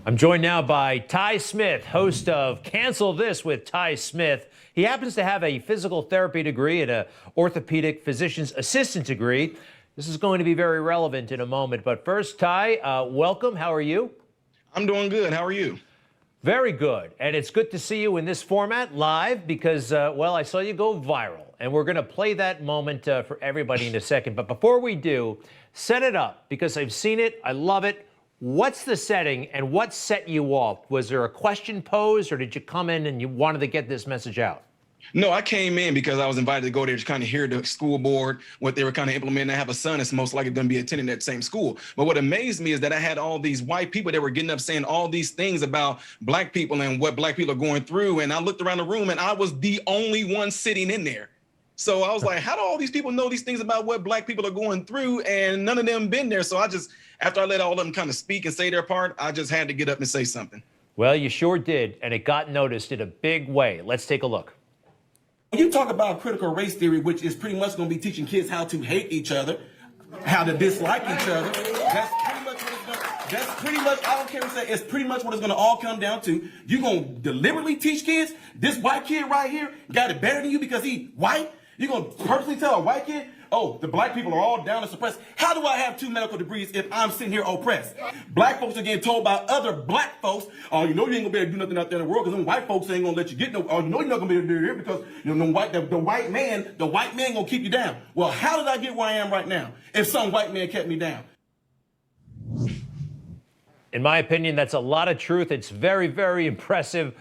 I'm joined now by Ty Smith, host of Cancel This with Ty Smith. He happens to have a physical therapy degree and an orthopedic physician's assistant degree. This is going to be very relevant in a moment. But first, Ty, welcome. How are you? I'm doing good. How are you? Very good. And it's good to see you in this format live because, well, I saw you go viral. And we're going to play that moment for everybody in a second. But before we do, set it up because I've seen it. I love it. What's the setting and what set you off? Was there a question posed or did you come in and you wanted to get this message out? No, I came in because I was invited to go there to kind of hear the school board, what they were kind of implementing. I have a son that's most likely going to be attending that same school. But what amazed me is that I had all these white people that were getting up saying all these things about black people and what black people are going through. And I looked around the room and I was the only one sitting in there. So I was like, how do all these people know these things about what black people are going through? And none of them been there. So I just, after I let all of them kind of speak and say their part, I just had to get up and say something. Well, you sure did. And it got noticed in a big way. Let's take a look. When you talk about critical race theory, which is pretty much going to be teaching kids how to hate each other, how to dislike each other, that's pretty much, I don't care what you say, it's pretty much what it's going to all come down to. You're going to deliberately teach kids, this white kid right here got it better than you because he white? You're going to purposely tell a white kid, oh, the black people are all down and suppressed. How do I have 2 medical degrees if I'm sitting here oppressed? Black folks are getting told by other black folks, oh, you know you ain't gonna be able to do nothing out there in the world because them white folks ain't gonna let you get no, oh, you know you're not gonna be able to do it here because you know the white man gonna keep you down. Well, how did I get where I am right now if some white man kept me down? In my opinion, that's a lot of truth. It's very, very impressive.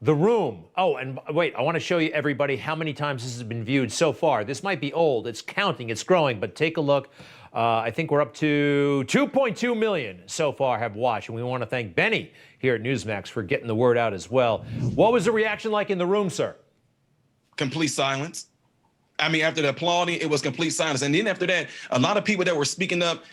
The Room. Oh, and wait, I want to show you everybody how many times this has been viewed so far. This might be old. It's counting. It's growing. But take a look. I think we're up to 2.2 million so far have watched. And we want to thank Benny here at Newsmax for getting the word out as well. What was the reaction like in the room, sir? Complete silence. I mean, after the applauding, it was complete silence. And then after that, a lot of people that were speaking up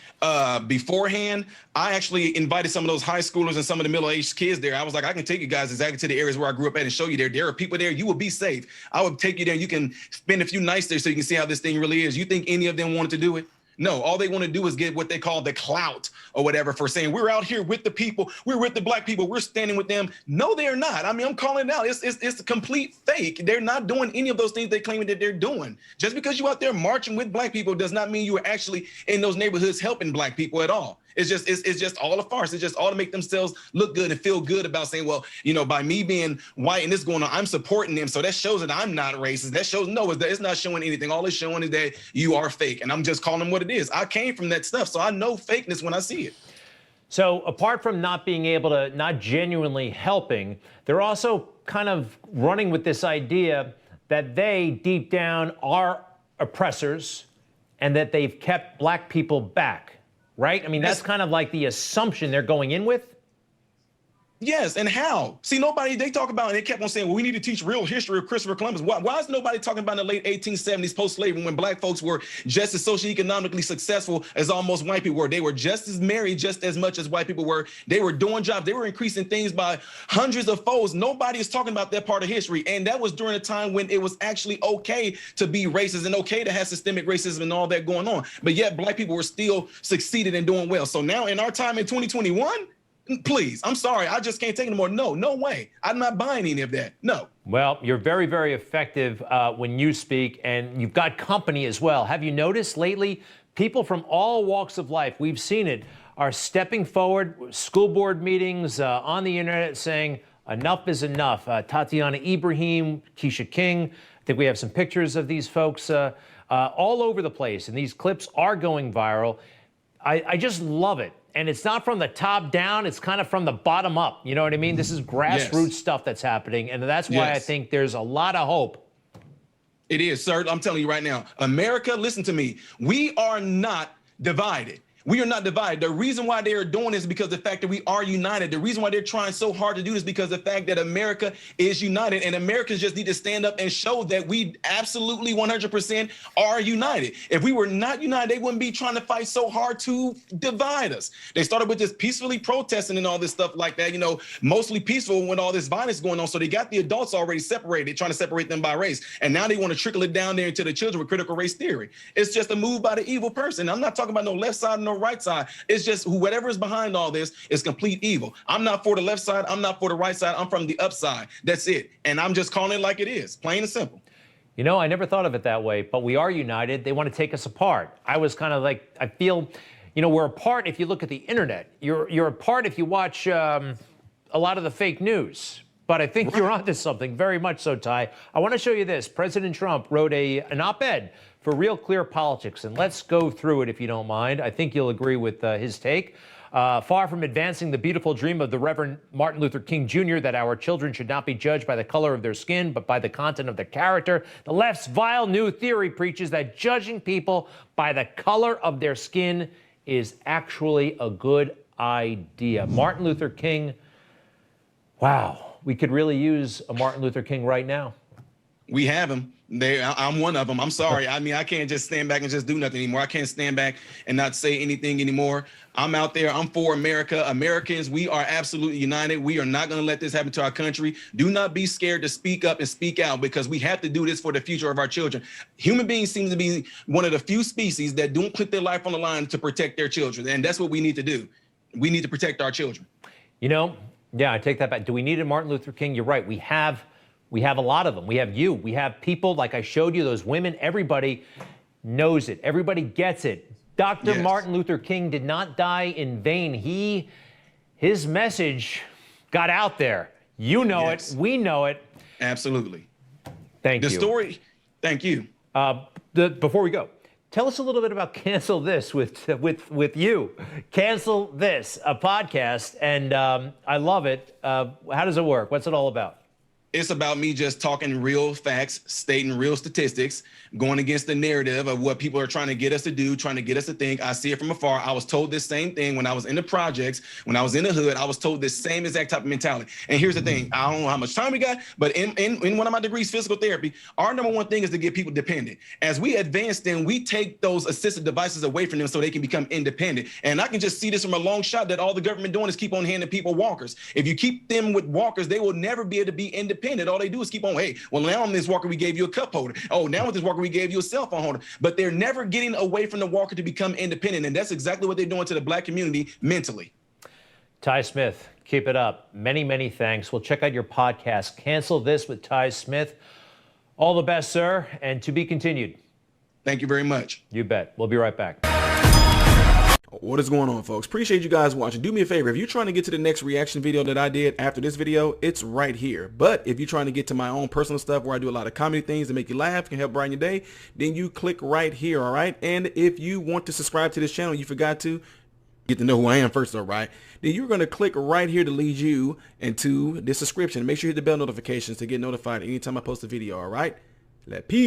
beforehand, I actually invited some of those high schoolers and some of the middle-aged kids there. I was like, I can take you guys exactly to the areas where I grew up at and show you there. There are people there. You will be safe. I would take you there. You can spend a few nights there so you can see how this thing really is. You think any of them wanted to do it? No, all they want to do is get what they call the clout or whatever for saying we're out here with the people, we're with the black people, we're standing with them. No, they're not. I mean, I'm calling it out. It's a complete fake. They're not doing any of those things they claim that they're doing. Just because you're out there marching with black people does not mean you are actually in those neighborhoods helping black people at all. It's just all a farce. It's just all to make themselves look good and feel good about saying, well, you know, by me being white and this going on, I'm supporting them. So that shows that I'm not racist. That shows it's not showing anything. All it's showing is that you are fake. And I'm just calling them what it is. I came from that stuff, so I know fakeness when I see it. So apart from not being able to, not genuinely helping, they're also kind of running with this idea that they deep down are oppressors and that they've kept black people back. Right? I mean, that's kind of like the assumption they're going in with. Yes, and how? See, nobody, they talk about, and they kept on saying, well, we need to teach real history of Christopher Columbus. Why is nobody talking about in the late 1870s post-slavery when black folks were just as socioeconomically successful as almost white people were? They were just as married just as much as white people were. They were doing jobs. They were increasing things by hundreds of folds. Nobody is talking about that part of history. And that was during a time when it was actually okay to be racist and okay to have systemic racism and all that going on. But yet black people were still succeeded and doing well. So now in our time in 2021, please, I'm sorry, I just can't take it anymore. No way. I'm not buying any of that. No. Well, you're very, very effective when you speak, and you've got company as well. Have you noticed lately, people from all walks of life, we've seen it, are stepping forward, school board meetings, on the internet saying, enough is enough. Tatiana Ibrahim, Keisha King, I think we have some pictures of these folks all over the place, and these clips are going viral. I just love it. And it's not from the top down, it's kind of from the bottom up. You know what I mean? This is grassroots stuff that's happening. And that's why I think there's a lot of hope. It is, sir. I'm telling you right now, America, listen to me. We are not divided. We are not divided. The reason why they are doing this is because the fact that we are united. The reason why they're trying so hard to do this is because the fact that America is united, and Americans just need to stand up and show that we absolutely 100% are united. If we were not united, they wouldn't be trying to fight so hard to divide us. They started with just peacefully protesting and all this stuff like that, you know, mostly peaceful when all this violence going on. So they got the adults already separated, trying to separate them by race. And now they want to trickle it down there into the children with critical race theory. It's just a move by the evil person. I'm not talking about no left side nor nor right side. It's just whoever is behind all this is complete evil. I'm not for the left side. I'm not for the right side. I'm from the upside. That's it. And I'm just calling it like it is, plain and simple. You know, I never thought of it that way, but we are united. They want to take us apart. I was kind of like, I feel, you know, we're apart if you look at the internet. You're apart if you watch a lot of the fake news. But I think you're onto something, very much so, Ty. I want to show you this. President Trump wrote an op-ed for Real Clear Politics, and let's go through it if you don't mind. I think you'll agree with his take. Far from advancing the beautiful dream of the Reverend Martin Luther King Jr. that our children should not be judged by the color of their skin, but by the content of their character, the left's vile new theory preaches that judging people by the color of their skin is actually a good idea. Martin Luther King, wow. We could really use a Martin Luther King right now. We have him. I'm one of them. I'm sorry. I mean, I can't just stand back and just do nothing anymore. I can't stand back and not say anything anymore. I'm out there. I'm for America. Americans, we are absolutely united. We are not going to let this happen to our country. Do not be scared to speak up and speak out, because we have to do this for the future of our children. Human beings seem to be one of the few species that don't put their life on the line to protect their children. And that's what we need to do. We need to protect our children. You know, yeah, I take that back. Do we need a Martin Luther King? You're right. We have a lot of them. We have you. We have people like I showed you, those women. Everybody knows it. Everybody gets it. Dr. Yes. Martin Luther King did not die in vain. His message got out there. You know Yes. it. We know it. Absolutely. Thank you. The story. Thank you. Before we go, tell us a little bit about Cancel This with you. Cancel This, a podcast, and I love it. How does it work? What's it all about? It's about me just talking real facts, stating real statistics, going against the narrative of what people are trying to get us to do, trying to get us to think. I see it from afar. I was told this same thing when I was in the projects, when I was in the hood. I was told this same exact type of mentality. And here's the thing. I don't know how much time we got, but in one of my degrees, physical therapy, our number one thing is to get people dependent. As we advance, then we take those assistive devices away from them so they can become independent. And I can just see this from a long shot that all the government doing is keep on handing people walkers. If you keep them with walkers, they will never be able to be independent. All they do is keep on, hey, well, now on this walker, we gave you a cup holder. Oh, now with this walker, we gave you a cell phone holder. But they're never getting away from the walker to become independent. And that's exactly what they're doing to the Black community mentally. Ty Smith, keep it up. Many, many thanks. We'll check out your podcast, Cancel This with Ty Smith. All the best, sir, and to be continued. Thank you very much. You bet. We'll be right back. What is going on, folks? Appreciate you guys watching. Do me a favor. If you're trying to get to the next reaction video that I did after this video, it's right here. But if you're trying to get to my own personal stuff where I do a lot of comedy things that make you laugh, can help brighten your day, then you click right here, all right? And if you want to subscribe to this channel, you forgot to get to know who I am first, all right? Then you're going to click right here to lead you into this subscription. Make sure you hit the bell notifications to get notified anytime I post a video, all right? Peace.